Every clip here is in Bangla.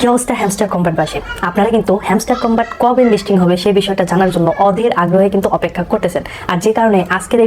কি অবস্থা হ্যামস্টার কম্বাটবাসী? আপনারা কিন্তু হ্যামস্টার কম্বাট কবে লিস্টিং হবে সেই বিষয়টা জানার জন্য অধীর আগ্রহে কিন্তু অপেক্ষা করতেছেন। আর যে কারণে আজকের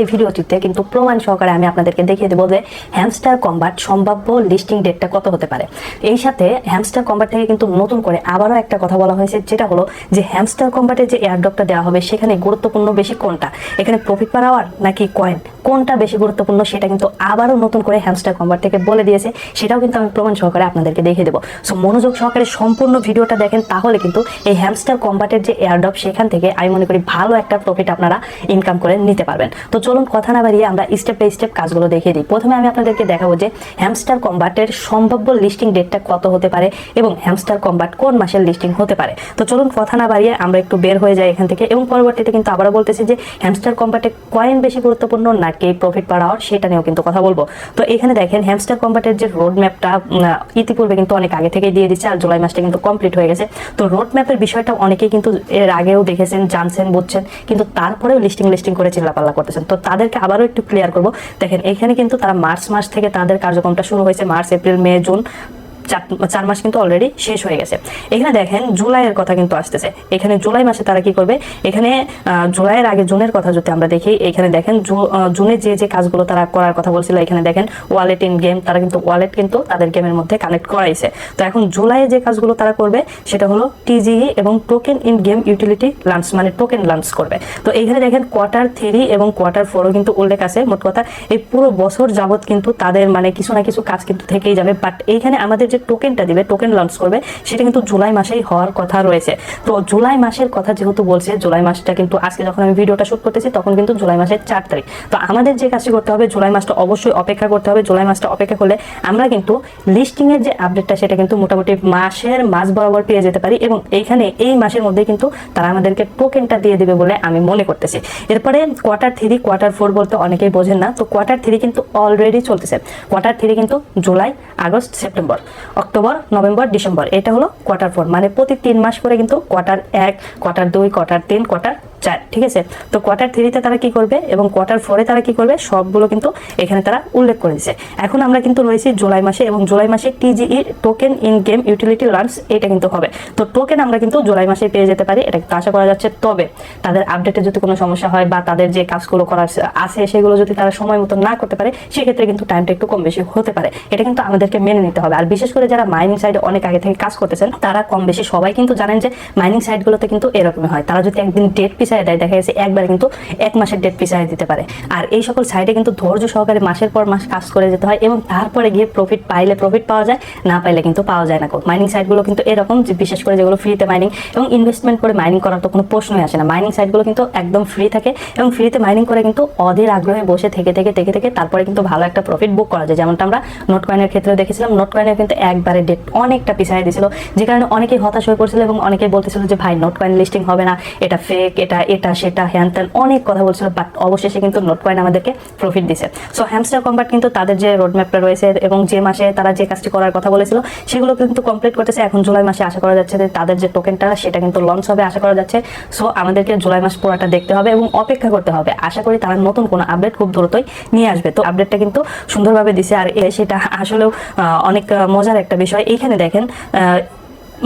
এই ভিডিওটিতে কিন্তু প্রমাণ সহকারে আমি আপনাদেরকে দেখিয়ে দেবো যে হ্যামস্টার কম্বাট সম্ভাব্য লিস্টিং ডেটটা কত হতে পারে। এই সাথে হ্যামস্টার কম্বাট থেকে কিন্তু নতুন করে আবারও একটা কথা বলা হয়েছে, যেটা হলো যে হ্যামস্টার কম্বাটের যে এয়ারড্রপটা দেওয়া হবে সেখানে গুরুত্বপূর্ণ বেশি কোনটা, এখানে প্রফিট পার আওয়ার নাকি কয়েন, কোনটা বেশি গুরুত্বপূর্ণ সেটা কিন্তু আবারও নতুন করে হ্যামস্টার কম্বাট থেকে বলে দিয়েছে। সেটাও কিন্তু আমি প্রমাণ সহকারে আপনাদেরকে দেখিয়ে দেবো। সো মনোযোগ সহকারে সম্পূর্ণ ভিডিওটা দেখেন, তাহলে কিন্তু এই হ্যামস্টার কম্বাটের যে এয়ারড্রপ সেখান থেকে আমি মনে করি ভালো একটা প্রফিট আপনারা ইনকাম করে নিতে পারবেন। তো চলুন কথা না বাড়িয়ে আমরা স্টেপ বাই স্টেপ কাজগুলো দেখিয়ে দিই। প্রথমে আমি আপনাদেরকে দেখাবো যে হ্যামস্টার কম্বাটের সম্ভাব্য লিস্টিং ডেটটা কত হতে পারে এবং হ্যামস্টার কম্বাট কোন মাসের লিস্টিং হতে পারে। তো চলুন কথা না বাড়িয়ে আমরা একটু বের হয়ে যাই এখান থেকে, এবং পরবর্তীতে কিন্তু আবারও বলতেছি যে হ্যামস্টার কম্বাটে কয়েন বেশি গুরুত্বপূর্ণ নাকি প্রফিট পার আওয়ার, সেটা নিয়েও কিন্তু কথা বলবো। তো এখানে দেখেন হ্যামস্টার কম্বাটের যে রোড ম্যাপটা ইতিপূর্বে কিন্তু অনেক আগে থেকে দিয়ে দিচ্ছে, আর জুলাই মাসটা কিন্তু কমপ্লিট হয়ে গেছে। তো রোড ম্যাপের বিষয়টা অনেকেই কিন্তু এর আগেও দেখেছেন, জানছেন, বুঝছেন, কিন্তু তারপরেও লিস্টিং করে চিল্লাপাল্লা করতেছেন। তো তাদেরকে আবারও একটু ক্লিয়ার করবো। দেখেন এখানে কিন্তু তারা মার্চ মাস থেকে তাদের কার্যক্রমটা শুরু হয়েছে, মার্চ, এপ্রিল, মে, জুন, 4 মাস কিন্তু অলরেডি শেষ হয়ে গেছে। এখানে দেখেন জুলাইয়ের কথা কিন্তু আসতেছে। এখানে জুলাই মাসে তারা কি করবে, এখানে জুলাইয়ের আগে জুনের কথা যদি আমরা দেখি, এখানে দেখেন জুনে যে কাজগুলো তারা করার কথা বলছিল, এখানে দেখেন ওয়ালেট ইন গেম, তারা কিন্তু ওয়ালেট কিন্তু তাদের গেমের মধ্যে কানেক্ট করাইছে। তো এখন জুলাইয়ে যে কাজগুলো তারা করবে সেটা হলো টিজিই এবং token in game utility launch, মানে টোকেন লঞ্চ করবে। তো এখানে দেখেন Q3 এবং Q4 কিন্তু উল্লেখ আছে। মোট কথা এই পুরো বছর যাবত কিন্তু তাদের মানে কিছু না কিছু কাজ কিন্তু থেকেই যাবে। বাট এইখানে আমাদের যে টোকেনটা দিবে, টোকেন লঞ্চ করবে, সেটা কিন্তু জুলাই মাসেই হওয়ার কথা রয়েছে। তো জুলাই মাসের কথা যেহেতু বলছে, জুলাই মাসটা কিন্তু আজকে যখন আমি ভিডিওটা শুট করতেছি তখন কিন্তু জুলাই মাসের 4 তারিখ। তো আমাদের যে কাজটি করতে হবে, জুলাই মাসটা অবশ্যই অপেক্ষা করতে হবে। জুলাই মাসটা অপেক্ষা করলে আমরা কিন্তু লিস্টিং এর যে আপডেটটা সেটা কিন্তু মোটামুটি মাস বরাবর পেয়ে যেতে পারি, এবং এইখানে এই মাসের মধ্যে কিন্তু তারা আমাদেরকে টোকেনটা দিয়ে দিবে বলে আমি মনে করতেছি। এরপরে Q3, Q4 বলতে অনেকেই বোঝেন না। তো Q3 কিন্তু অলরেডি চলতেছে। Q3 কিন্তু July, August, September, October, November, December, এটা হলো Q4। মানে প্রতি 3 মাস করে কিন্তু Q1, Q2, Q3, Q4, ঠিক আছে। তো Q3 তারা কি করবে এবং Q4 তারা কি করবে, সবগুলো কিন্তু এখানে তারা উল্লেখ করে দিয়েছে। এখন আমরা কিন্তু রয়েছি জুলাই মাসে, এবং জুলাই মাসে টিজিই token in game utility launch এটা কিন্তু হবে। তো টোকেন আমরা কিন্তু জুলাই মাসে পেয়ে যেতে পারি, এটা কিন্তু আশা করা যাচ্ছে। তবে তাদের আপডেটে যদি কোনো সমস্যা হয় বা তাদের যে কাজগুলো করার আছে সেগুলো যদি তারা সময় মতো না করতে পারে, সেক্ষেত্রে কিন্তু টাইমটা একটু কম বেশি হতে পারে। এটা কিন্তু আমাদেরকে মেনে নিতে হবে। আর বিশেষ করে যারা মাইনিং সাইডে অনেক আগে থেকে কাজ করতেছেন, তারা কম বেশি সবাই কিন্তু জানেন যে মাইনিং সাইটগুলোতে কিন্তু এরকমই হয়। তারা যদি একদিন ডেট পিছায় দেয়, দেখা গেছে একবারে কিন্তু 1 মাসের ডেট পিছায় দিতে পারে। আর এই সকল সাইটে কিন্তু ধৈর্য সহকারে মাসের পর মাস কাজ করে যেতে হয়, এবং তারপরে গিয়ে প্রফিট পাইলে প্রফিট পাওয়া যায়, না পাইলে কিন্তু পাওয়া যায় না। মাইনিং সাইটগুলো কিন্তু এরকম, যে বিশেষ করে যেগুলো ফ্রিতে মাইনিং এবং ইনভেস্টমেন্ট করে মাইনিং করার তো কোনো প্রশ্নই আসে না। মাইনিং সাইটগুলো কিন্তু একদম ফ্রি থাকে, এবং ফ্রিতে মাইনিং করে কিন্তু অধীর আগ্রহে বসে থেকে তারপরে কিন্তু ভালো একটা প্রফিট বুক করা যায়। যেমনটা আমরা নোট কয়েনের ক্ষেত্রে দেখেছিলাম। নোট কয়েনের কিন্তু একবারে ডেট অনেকটা পিছায় দিয়েছিল, যে কারণে অনেকেই হতাশ হয়ে পড়ছিল, এবং অনেকেই বলতেছিল যে ভাই নোট কয়েন লিস্টিং হবে না, এটা ফেক, এটা সেটা হ্যান ত্যান অনেক কথা বলছিল। বাট অবশেষে কিন্তু নোট কয়েন আমাদেরকে প্রফিট দিছে। সো হ্যামস্টার কম্বাট কিন্তু তাদের যে রোড ম্যাপটা রয়েছে এবং যে মাসে তারা যে কাজটি করার কথা বলেছিল সেগুলো কিন্তু কমপ্লিট করতেছে। এখন জুলাই মাসে আশা করা যাচ্ছে যে তাদের যে টোকেনটা সেটা কিন্তু লঞ্চ হবে আশা করা যাচ্ছে। সো আমাদেরকে জুলাই মাস পুরোটা দেখতে হবে এবং অপেক্ষা করতে হবে। আশা করি তারা নতুন কোনো আপডেট খুব দ্রুতই নিয়ে আসবে। তো আপডেটটা কিন্তু সুন্দরভাবে দিছে, আর সেটা আসলেও অনেক মজার একটা বিষয়। এইখানে দেখেন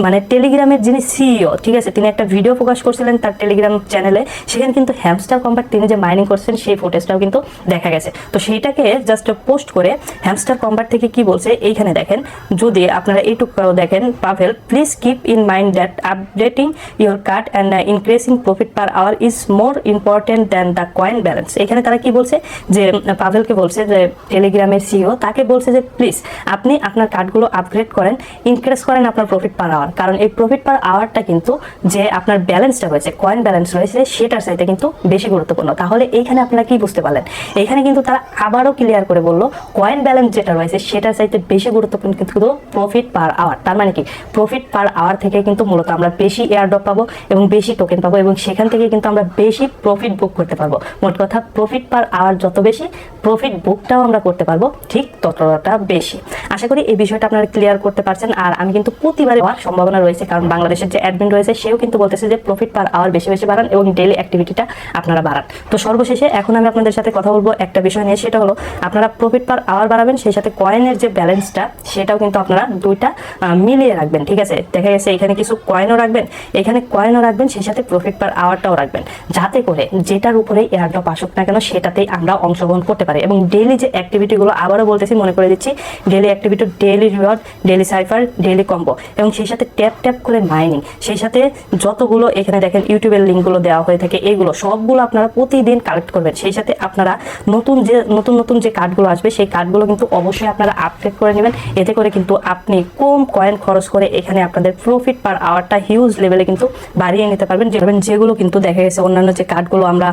মানে টেলিগ্রামের যিনি সিইও, ঠিক আছে, তিনি একটা ভিডিও প্রকাশ করছিলেন তার টেলিগ্রাম চ্যানেলে। সেখানে কিন্তু হ্যামস্টার কম্বাট তিনি যে মাইনিং করছেন সেই ফুটেজটাও কিন্তু দেখা গেছে। তো সেইটাকে জাস্ট পোস্ট করে হ্যামস্টার কম্বাট থেকে কি বলছে এইখানে দেখেন, যদি আপনারা এইটুকু দেখেন, Pavel please keep in mind that updating your card and increasing profit per hour is more important than the coin balance. এখানে তারা কি বলছে, যে পাভেলকে বলছে, যে টেলিগ্রামের সিইও তাকে বলছে যে প্লিজ আপনি আপনার কার্ডগুলো আপগ্রেড করেন, ইনক্রিজ করেন আপনার প্রফিট পার আওয়ার। কারণ এই প্রফিট পার আওয়ারটা কিন্তু যে আপনার ব্যালেন্সটা রয়েছে, কয়েন ব্যালেন্স রয়েছে, সেটার চাইতে কিন্তু বেশি গুরুত্বপূর্ণ। তাহলে এইখানে আপনারা কি বুঝতে পারলেন, এখানে কিন্তু তারা আবারও ক্লিয়ার করে বললো কয়েন ব্যালেন্স যেটা রয়েছে সেটার চাইতে বেশি গুরুত্বপূর্ণ কিন্তু প্রফিট পার আওয়ার। তার মানে কি, প্রফিট পার আওয়ার থেকে কিন্তু মূলত আমরা বেশি এয়ারড্রপ পাবো এবং বেশি টোকেন পাবো, এবং সেখান থেকে কিন্তু আমরা বেশি প্রফিট বুক করতে পারবো। মোট কথা প্রফিট পার আওয়ার যত বেশি, প্রফিট বুকটাও আমরা করতে পারবো ঠিক ততটা বেশি। আশা করি এই বিষয়টা আপনারা ক্লিয়ার করতে পারছেন। আর আমি কিন্তু প্রতিবারে সম্ভাবনা রয়েছে, কারণ বাংলাদেশের যে অ্যাডমিন রয়েছে সেও কিন্তু বলতেছে যে প্রফিট পার আওয়ার বেশি বেশি বাড়ান এবং ডেইলি অ্যাক্টিভিটিটা আপনারা বাড়ান। তো সর্বশেষে এখন আমি আপনাদের সাথে কথা বলবো একটা বিষয় নিয়ে, সেটা হলো আপনারা প্রফিট পার আওয়ার বাড়াবেন, সেই সাথে কয়েনের যে ব্যালেন্সটা সেটাও কিন্তু আপনারা দুইটা মিলিয়ে রাখবেন। ঠিক আছে, দেখা গেছে এখানে কিছু কয়েনও রাখবেন, এখানে কয়েনও রাখবেন, সেই সাথে প্রফিট পার আওয়ারটাও রাখবেন, যাতে করে যেটার উপরেই এয়ারড্রপ আসুক না কেন সেটাতেই আমরা অংশগ্রহণ করতে পারি। এবং ডেইলি যে অ্যাক্টিভিটিগুলো, আবারও বলতেছি, মনে করে দিচ্ছি, daily activity, daily reward, daily cipher, daily combo, এবং সেই সাথে ট্যাপ ট্যাপ করে মাইনিং, সেই সাথে যতগুলো এখানে দেখেন ইউটিউবের লিঙ্কগুলো দেওয়া হয়ে থাকে, এইগুলো সবগুলো আপনারা প্রতিদিন কালেক্ট করবেন। সেই সাথে আপনারা নতুন নতুন যে কার্ডগুলো আসবে সেই কার্ডগুলো কিন্তু অবশ্যই আপনারা আপডেট করে নেবেন। এতে করে কিন্তু আপনি কম কয়েন খরচ করে এখানে আপনাদের প্রফিট পার আওয়ারটা হিউজ লেভেলে কিন্তু বাড়িয়ে নিতে পারবেন। যেগুলো কিন্তু দেখা গেছে অন্যান্য যে কার্ডগুলো আমরা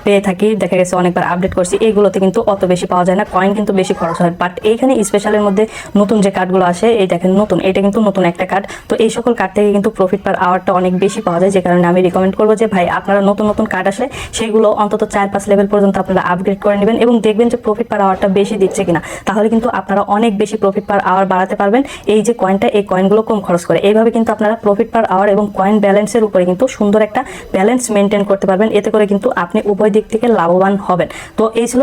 পেয়ে থাকি, দেখা গেছে অনেকবার আপডেট করছি, এইগুলোতে কিন্তু অত বেশি পাওয়া যায় না, কয়েন কিন্তু বেশি খরচ হয়। বাট এইখানে স্পেশালের মধ্যে নতুন যে কার্ডগুলো আসে, এই দেখেন নতুন, এটা কিন্তু নতুন একটা কার্ড। তো এই সকল কার্ড থেকে কিন্তু প্রফিট পার আওয়ারটা অনেক বেশি পাওয়া যায়, যে কারণে আমি রিকমেন্ড করবো যে ভাই আপনারা নতুন কার্ড আসলে সেগুলো অন্তত 4-5 লেভেল পর্যন্ত আপনারা আপগ্রেড করে নেবেন এবং দেখবেন যে প্রফিট পার আওয়ারটা বেশি দিচ্ছে কিনা। তাহলে কিন্তু আপনারা অনেক বেশি প্রফিট পার আওয়ার বাড়াতে পারবেন এই যে কয়েনটা, এই কয়েনগুলো কম খরচ করে। এইভাবে কিন্তু আপনারা প্রফিট পার আওয়ার এবং কয়েন ব্যালেন্সের উপরে কিন্তু সুন্দর একটা ব্যালেন্স মেনটেন করতে পারবেন। এতে করে কিন্তু আপনি উভয় দিক থেকে লাভবান হবেন। তো এই ছিল